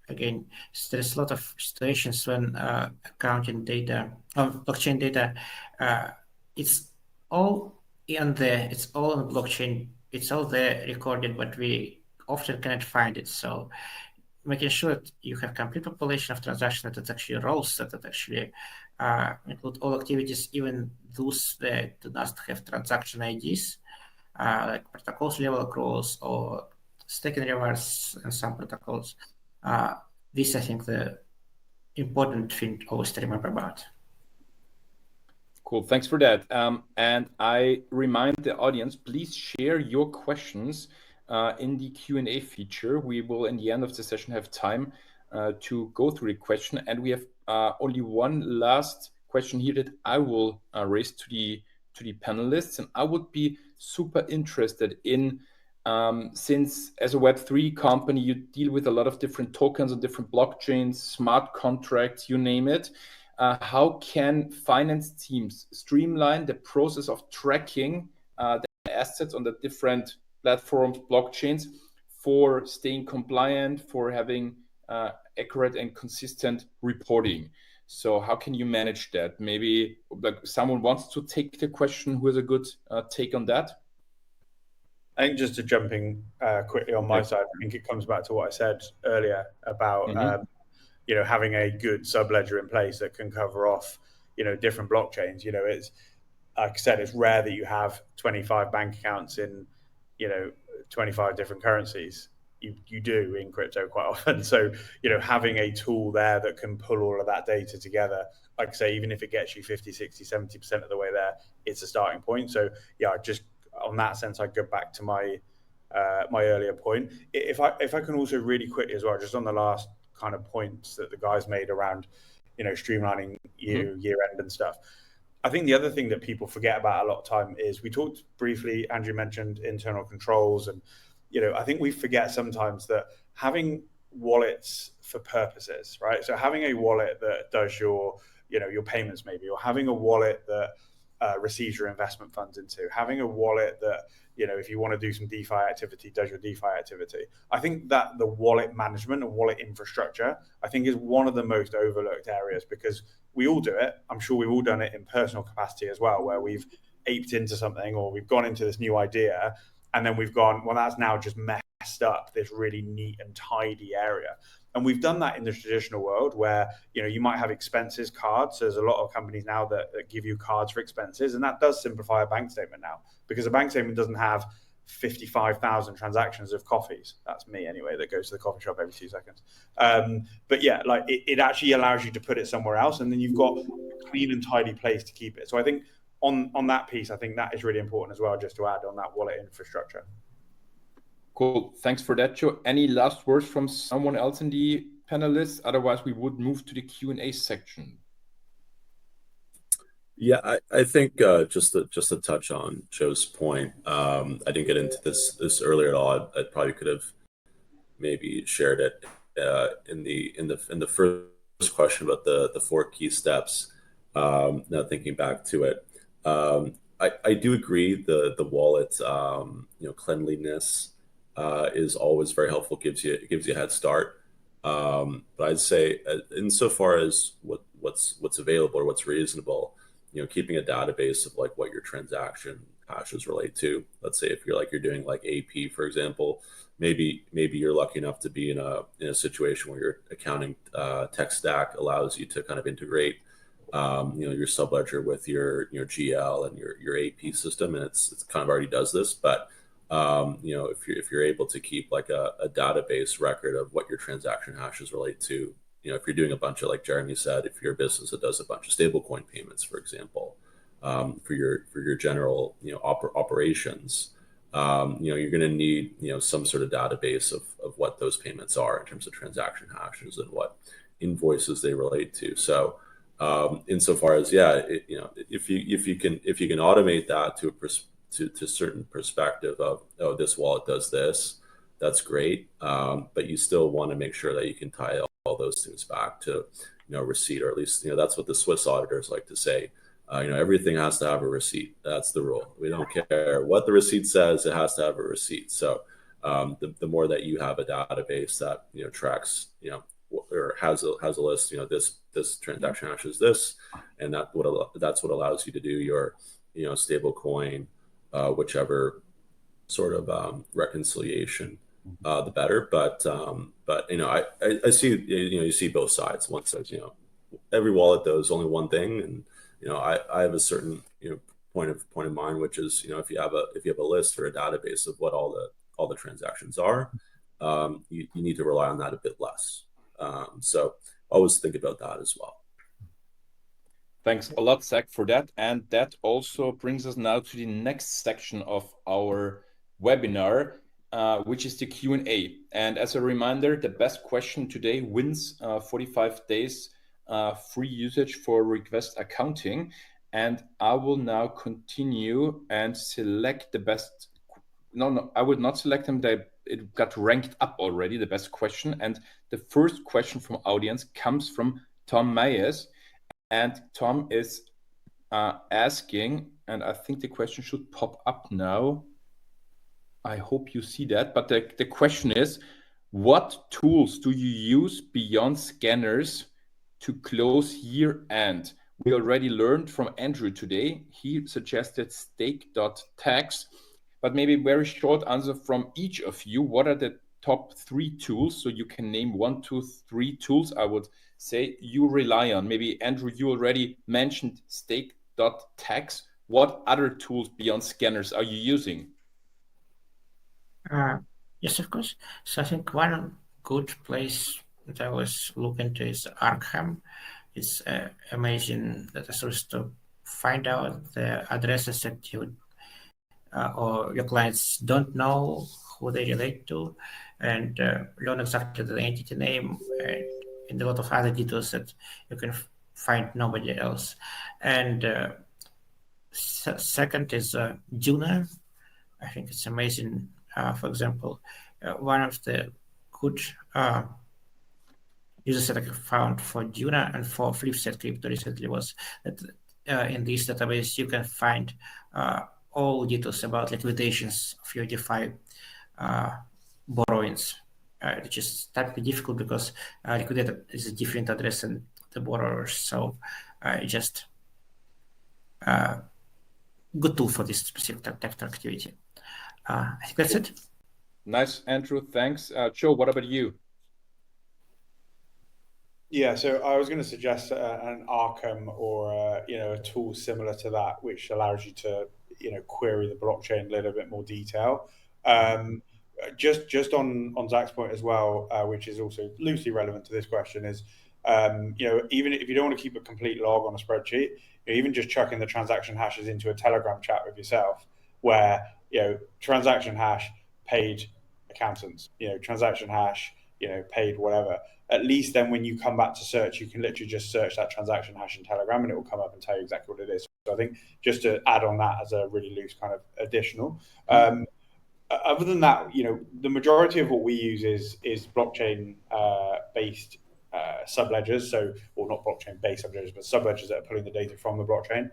Again, there's a lot of situations when accounting data, blockchain data, it's all in there. It's all on the blockchain. It's all there recorded, but we often cannot find it. So making sure that you have complete population of transactions that actually roles that actually include all activities, even those that do not have transaction IDs, like protocols level accruals or staking reverse and some protocols. This, I think, the important thing always to remember about. Cool, thanks for that. And I remind the audience, please share your questions in the Q&A feature. We will, in the end of the session, have time to go through the question. And we have only one last question here that I will raise to the panelists. And I would be super interested in, since as a Web3 company, you deal with a lot of different tokens on different blockchains, smart contracts, you name it. how can finance teams streamline the process of tracking the assets on the different platforms, blockchains, for staying compliant, for having accurate and consistent reporting? So how can you manage that? Maybe like someone wants to take the question who has a good take on that. I think just to jumping quickly on my side, I think it comes back to what I said earlier about having a good subledger in place that can cover off different blockchains. It's like I said, it's rare that you have 25 bank accounts in 25 different currencies. You do in crypto quite often. So having a tool there that can pull all of that data together, like I say, even if it gets you 50, 60, 70% of the way there, it's a starting point. So yeah, just on that sense, I go back to my earlier point. If I can also really quickly as well, just on the last kind of points that the guys made around streamlining year end and stuff. I think the other thing that people forget about a lot of time is, we talked briefly, Andrew mentioned internal controls, and I think we forget sometimes that having wallets for purposes, right? So having a wallet that does your payments maybe, or having a wallet that receives your investment funds into, having a wallet that if you want to do some DeFi activity, does your DeFi activity. I think that the wallet management and wallet infrastructure, I think, is one of the most overlooked areas, because we all do it. I'm sure we've all done it in personal capacity as well, where we've aped into something, or we've gone into this new idea, and then we've gone, well, that's now just messed up this really neat and tidy area. And we've done that in the traditional world, where you might have expenses cards. There's a lot of companies now that give you cards for expenses, and that does simplify a bank statement now, because a bank statement doesn't have 55,000 transactions of coffees. That's me anyway, that goes to the coffee shop every 2 seconds. But yeah, like it actually allows you to put it somewhere else, and then you've got a clean and tidy place to keep it. So I think on that piece, I think that is really important as well, just to add on that wallet infrastructure. Cool. Thanks for that, Joe. Any last words from someone else in the panelists? Otherwise, we would move to the Q&A section. Yeah, I think just to touch on Joe's point, I didn't get into this earlier at all. I probably could have maybe shared it in the first question about the 4 key steps. Now thinking back to it, I do agree the wallet cleanliness is always very helpful. Gives you a head start. But I'd say insofar as what's available or what's reasonable, keeping a database of like what your transaction hashes relate to. Let's say if you're doing like AP, for example, maybe you're lucky enough to be in a situation where your accounting tech stack allows you to kind of integrate your subledger with your GL and your AP system, and it's kind of already does this. But if you're able to keep like a database record of what your transaction hashes relate to, if you're doing a bunch of, like Jeremy said, if you're a business that does a bunch of stablecoin payments, for example, for your general operations, you're going to need some sort of database of what those payments are in terms of transaction hashes and what invoices they relate to. So insofar as if you can automate that to a certain perspective of, oh, this wallet does this, that's great, but you still want to make sure that you can tie all those things back to receipt, or at least that's what the Swiss auditors like to say. Everything has to have a receipt. That's the rule. We don't care what the receipt says; it has to have a receipt. So the more that you have a database that tracks or has a list, this transaction hash is this, and that's what allows you to do your stable coin, whichever sort of reconciliation, the better. But I see you see both sides. One says every wallet does only one thing, and I have a certain point of mind, which is if you have a list or a database of what all the transactions are, you need to rely on that a bit less. So always think about that as well. Thanks a lot, Zach, for that. And that also brings us now to the next section of our webinar, which is the Q&A. And as a reminder, the best question today wins 45 days free usage for request accounting. And I will now continue and select the best. No, I would not select them. It got ranked up already, the best question. And the first question from audience comes from Tom Myers. And Tom is asking, and I think the question should pop up now. I hope you see that. But the question is, what tools do you use beyond scanners to close year end? We already learned from Andrew today. He suggested stake.tax, but maybe very short answer from each of you. What are the top 3 tools? So you can name 1, 2, 3 tools I would say you rely on. Maybe Andrew, you already mentioned stake.tax. What other tools beyond scanners are you using? Yes, of course. So I think one good place that I was looking to is Arkham. It's amazing data source to find out the addresses that you or your clients don't know who they relate to, and learn exactly the entity name and a lot of other details that you can find nobody else. And second is Juna. I think it's amazing. For example, one of the good users that I found for Juna and for Flipset Crypto recently was that in this database you can find all details about liquidations of your DeFi borrowings, which is slightly difficult because liquidator is a different address than the borrowers. So just good tool for this specific technical activity. I think that's it. Nice, Andrew. Thanks. Joe, what about you? Yeah, so I was going to suggest an Arkham or a tool similar to that, which allows you to query the blockchain in a little bit more detail. Just on Zach's point as well, which is also loosely relevant to this question, is even if you don't want to keep a complete log on a spreadsheet, even just chucking the transaction hashes into a Telegram chat with yourself, where transaction hash paid accountants, transaction hash paid whatever. At least then when you come back to search, you can literally just search that transaction hash in Telegram and it will come up and tell you exactly what it is. So I think just to add on that as a really loose kind of additional. Other than that, the majority of what we use is blockchain based subledgers. So, well, not blockchain based subledgers, but subledgers that are pulling the data from the blockchain.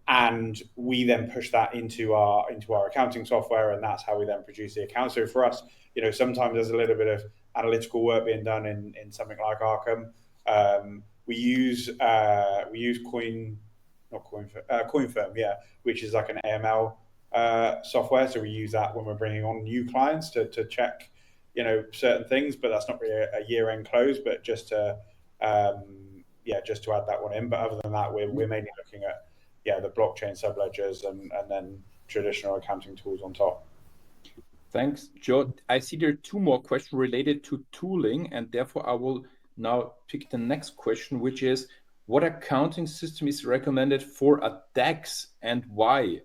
And we then push that into our accounting software, and that's how we then produce the account. So for us, sometimes there's a little bit of analytical work being done in something like Arkham. We use CoinFirm, yeah, which is like an AML software. So we use that when we're bringing on new clients to check certain things, but that's not really a year-end close, but just to add that one in. But other than that, we're mainly looking at the blockchain subledgers and then traditional accounting tools on top. Thanks, Joe. I see there are 2 more questions related to tooling, and therefore I will now pick the next question, which is, what accounting system is recommended for a DAX and why?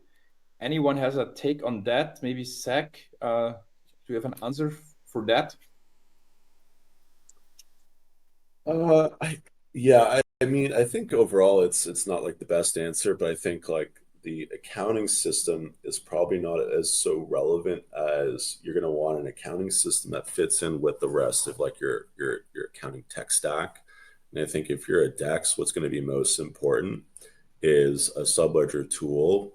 Anyone has a take on that? Maybe Zach, do you have an answer for that? I mean, I think overall it's not like the best answer, but I think like the accounting system is probably not as so relevant as you're going to want an accounting system that fits in with the rest of like your accounting tech stack. And I think if you're a DEX, what's going to be most important is a subledger tool,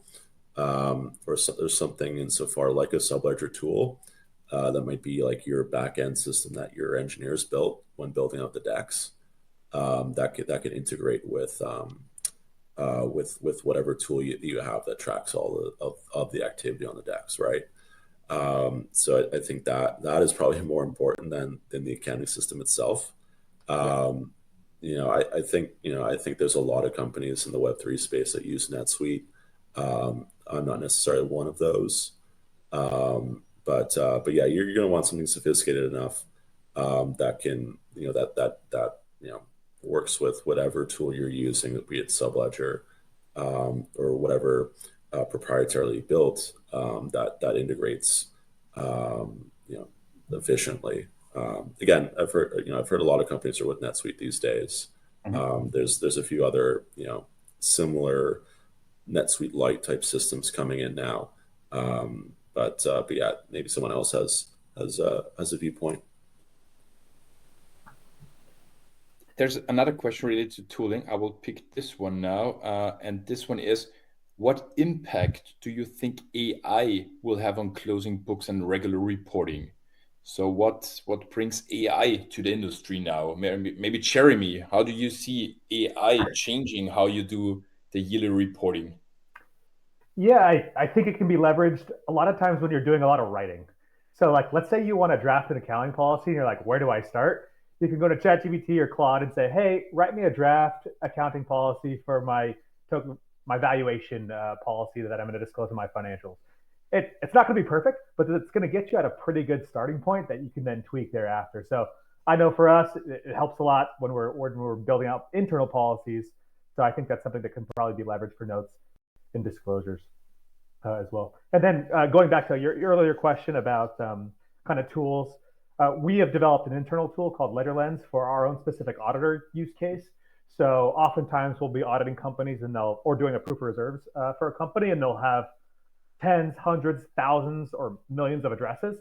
or something insofar like a subledger tool that might be like your back-end system that your engineers built when building out the DEX. That could integrate with whatever tool you have that tracks all of the activity on the DEX, right? So I think that is probably more important than the accounting system itself. I think there's a lot of companies in the Web3 space that use NetSuite. I'm not necessarily one of those, but yeah, you're going to want something sophisticated enough that can that works with whatever tool you're using, be it subledger or whatever proprietarily built that integrates efficiently. Again, I've heard a lot of companies are with NetSuite these days. There's a few other similar NetSuite Lite type systems coming in now, but yeah, maybe someone else has a viewpoint. There's another question related to tooling. I will pick this one now. And this one is, what impact do you think AI will have on closing books and regular reporting? So what brings AI to the industry now? Maybe Jeremy, how do you see AI changing how you do the yearly reporting? Yeah, I think it can be leveraged a lot of times when you're doing a lot of writing. So like, let's say you want to draft an accounting policy and you're like, where do I start? You can go to ChatGPT or Claude and say, hey, write me a draft accounting policy for my token, my valuation policy that I'm going to disclose in my financials. It's not going to be perfect, but it's going to get you at a pretty good starting point that you can then tweak thereafter. So I know for us, it helps a lot when we're building out internal policies. So I think that's something that can probably be leveraged for notes and disclosures as well. And then going back to your earlier question about kind of tools, we have developed an internal tool called LedgerLens for our own specific auditor use case. So oftentimes we'll be auditing companies or doing a proof of reserves for a company, and they'll have tens, hundreds, thousands, or millions of addresses.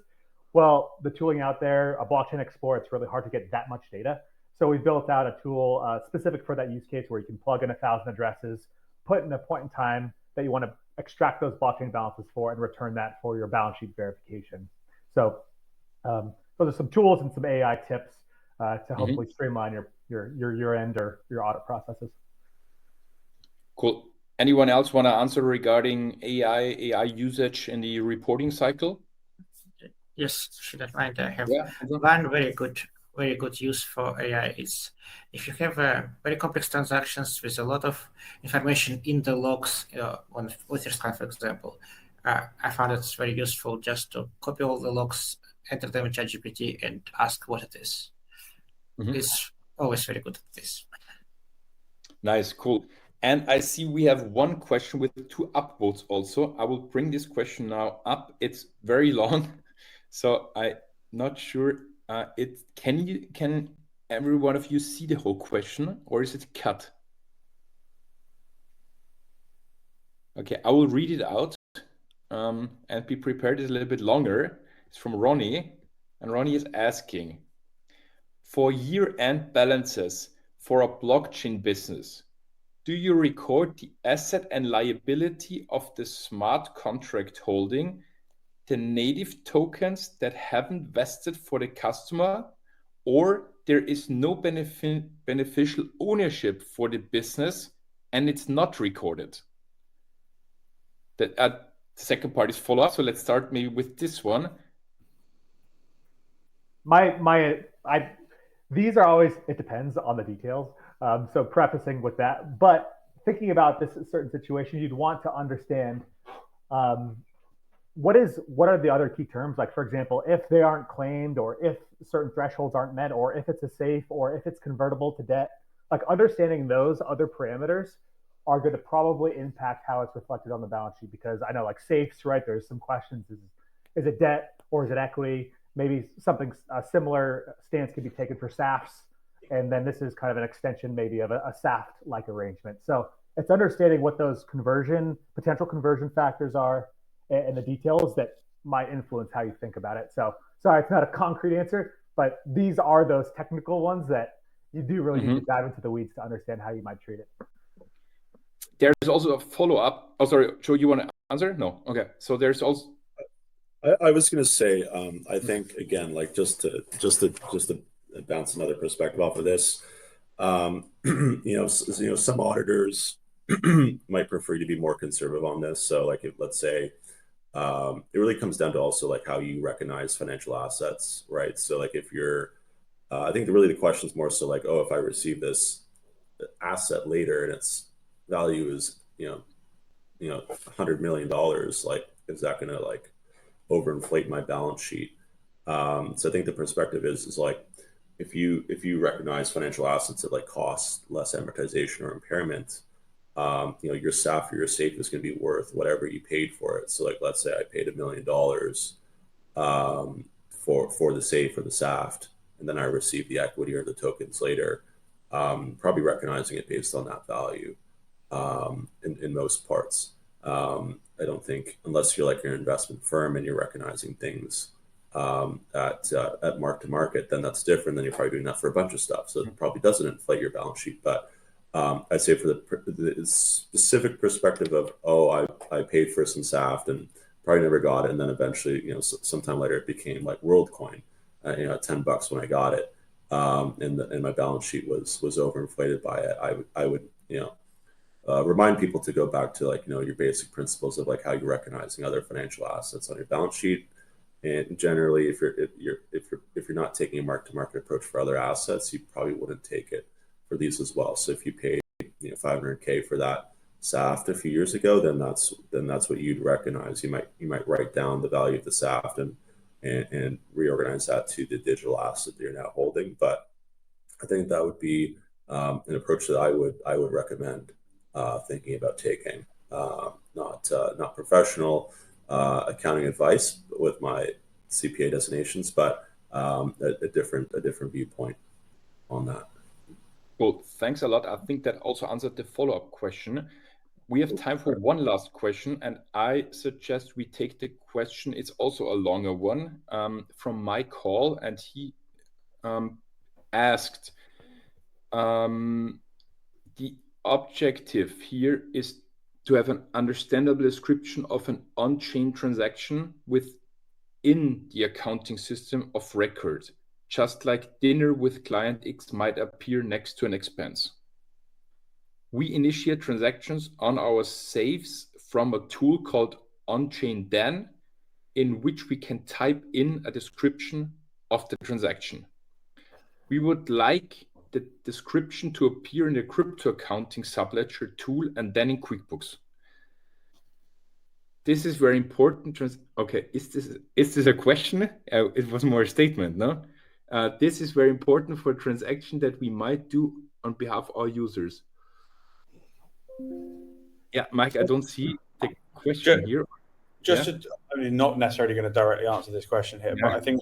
Well, the tooling out there, a blockchain explorer, it's really hard to get that much data. So we built out a tool specific for that use case where you can plug in 1,000 addresses, put in a point in time that you want to extract those blockchain balances for, and return that for your balance sheet verification. So those are some tools and some AI tips to hopefully streamline your year-end or your audit processes. Cool. Anyone else want to answer regarding AI usage in the reporting cycle? Yes, should I find I have one very good use for AI is if you have very complex transactions with a lot of information in the logs on Etherscan, for example. I found it's very useful just to copy all the logs, enter them in ChatGPT, and ask what it is. It's always very good at this. Nice, cool. And I see we have one question with 2 upvotes also. I will bring this question now up. It's very long, so I'm not sure. Can every one of you see the whole question, or is it cut? Okay, I will read it out and be prepared. It's a little bit longer. It's from Ronnie, and Ronnie is asking, for year-end balances for a blockchain business, do you record the asset and liability of the smart contract holding, the native tokens that haven't vested for the customer, or there is no beneficial ownership for the business and it's not recorded? The second part is follow-up. So let's start maybe with this one. These are always, it depends on the details. So prefacing with that, but thinking about this certain situation, you'd want to understand what are the other key terms? Like, for example, if they aren't claimed, or if certain thresholds aren't met, or if it's a safe, or if it's convertible to debt, like understanding those other parameters are going to probably impact how it's reflected on the balance sheet. Because I know like safes, right? There's some questions. Is it debt or is it equity? Maybe something similar stance could be taken for SAFs. And then this is kind of an extension maybe of a SAFT-like arrangement. So it's understanding what those potential conversion factors are and the details that might influence how you think about it. So sorry, it's not a concrete answer, but these are those technical ones that you do really need to dive into the weeds to understand how you might treat it. There's also a follow-up. Oh, sorry, Joe, you want to answer? No. Okay. So there's also. I was going to say, I think again, like just to bounce another perspective off of this, some auditors might prefer to be more conservative on this. So like, if let's say, it really comes down to also like how you recognize financial assets, right? So like if you're, I think really the question is more so like, oh, if I receive this asset later and its value is, $100 million, like, is that going to like overinflate my balance sheet? So I think the perspective is like, if you recognize financial assets that like cost less amortization or impairment, your SAF or your safe is going to be worth whatever you paid for it. So like, let's say I paid $1 million for the safe or the SAFT, and then I receive the equity or the tokens later, probably recognizing it based on that value in most parts. I don't think, unless you're like an investment firm and you're recognizing things at mark to market, then that's different. Then you're probably doing that for a bunch of stuff, so it probably doesn't inflate your balance sheet. But I'd say for the specific perspective of, I paid for some SAFT and probably never got it, and then eventually, sometime later it became like WorldCoin, at $10 when I got it, and my balance sheet was overinflated by it. I would remind people to go back to your basic principles of how you're recognizing other financial assets on your balance sheet. And generally, if you're not taking a mark-to-market approach for other assets, you probably wouldn't take it for these as well. So if you paid $500K for that SAFT a few years ago, then that's what you'd recognize. You might write down the value of the SAFT and reorganize that to the digital asset that you're now holding. But I think that would be an approach that I would recommend thinking about taking. Not professional accounting advice with my CPA designations, but a different viewpoint on that. Well, thanks a lot. I think that also answered the follow-up question. We have time for one last question, and I suggest we take the question. It's also a longer one from Mike Hall, and he asked, the objective here is to have an understandable description of an on-chain transaction within the accounting system of record, just like dinner with client X might appear next to an expense. We initiate transactions on our safes from a tool called On-Chain Dan, in which we can type in a description of the transaction. We would like the description to appear in the crypto accounting subledger tool and then in QuickBooks. This is very important. Okay, is this a question? It was more a statement, no? This is very important for a transaction that we might do on behalf of our users. Yeah, Mike, I don't see the question here. Not necessarily going to directly answer this question here, but I think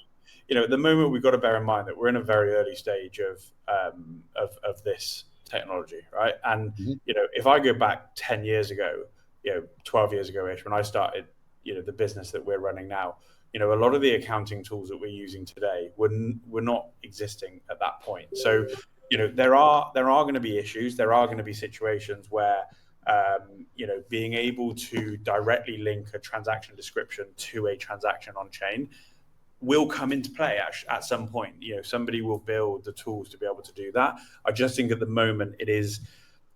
at the moment we've got to bear in mind that we're in a very early stage of this technology, right? And if I go back 10 years ago, 12 years ago-ish, when I started, the business that we're running now, a lot of the accounting tools that we're using today were not existing at that point. So, there are going to be issues. There are going to be situations where, being able to directly link a transaction description to a transaction on chain will come into play at some point. Somebody will build the tools to be able to do that. I just think at the moment it is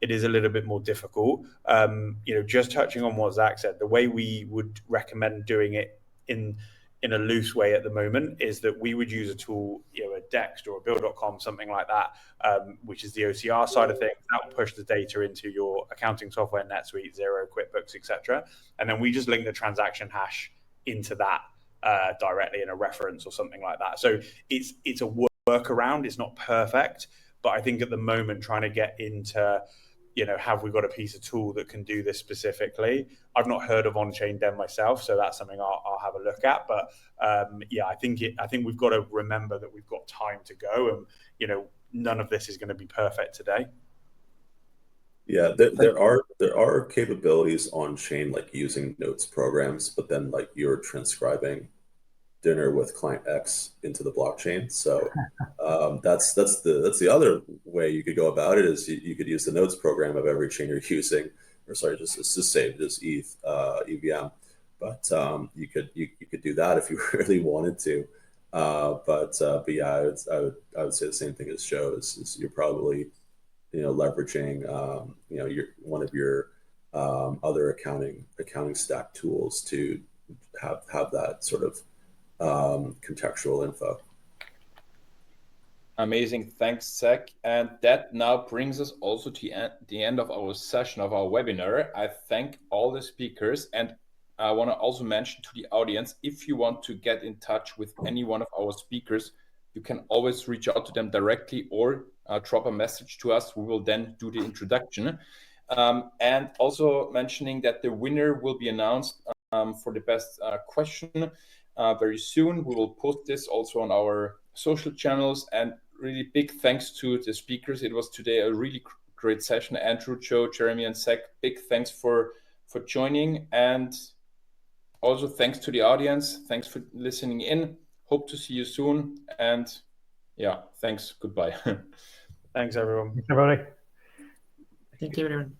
a little bit more difficult. Just touching on what Zach said, the way we would recommend doing it in a loose way at the moment is that we would use a tool, a Dext or a Bill.com, something like that, which is the OCR side of things. That will push the data into your accounting software, NetSuite, Xero, QuickBooks, etc. And then we just link the transaction hash into that directly in a reference or something like that. So it's a workaround. It's not perfect, but I think at the moment trying to get into have we got a piece of tool that can do this specifically? I've not heard of on-chain Den myself, so that's something I'll have a look at. But I think we've got to remember that we've got time to go, and none of this is going to be perfect today. Yeah, there are capabilities on chain, like using notes programs, but then you're transcribing dinner with client X into the blockchain. So that's the other way you could go about it, is you could use the notes program of every chain you're using, or sorry, just save this ETH EVM. But you could do that if you really wanted to. But yeah, I would say the same thing as Joe is you're probably leveraging one of your other accounting stack tools to have that sort of contextual info. Amazing. Thanks, Zach. And that now brings us also to the end of our session, of our webinar. I thank all the speakers, and I want to also mention to the audience, if you want to get in touch with any one of our speakers, you can always reach out to them directly or drop a message to us. We will then do the introduction. And also mentioning that the winner will be announced for the best question very soon. We will post this also on our social channels. And really big thanks to the speakers. It was today a really great session. Andrew, Joe, Jeremy, and Zach, big thanks for joining. And also thanks to the audience. Thanks for listening in. Hope to see you soon. And yeah, thanks. Goodbye. Thanks, everyone. Thanks, everybody. Thank you, everyone.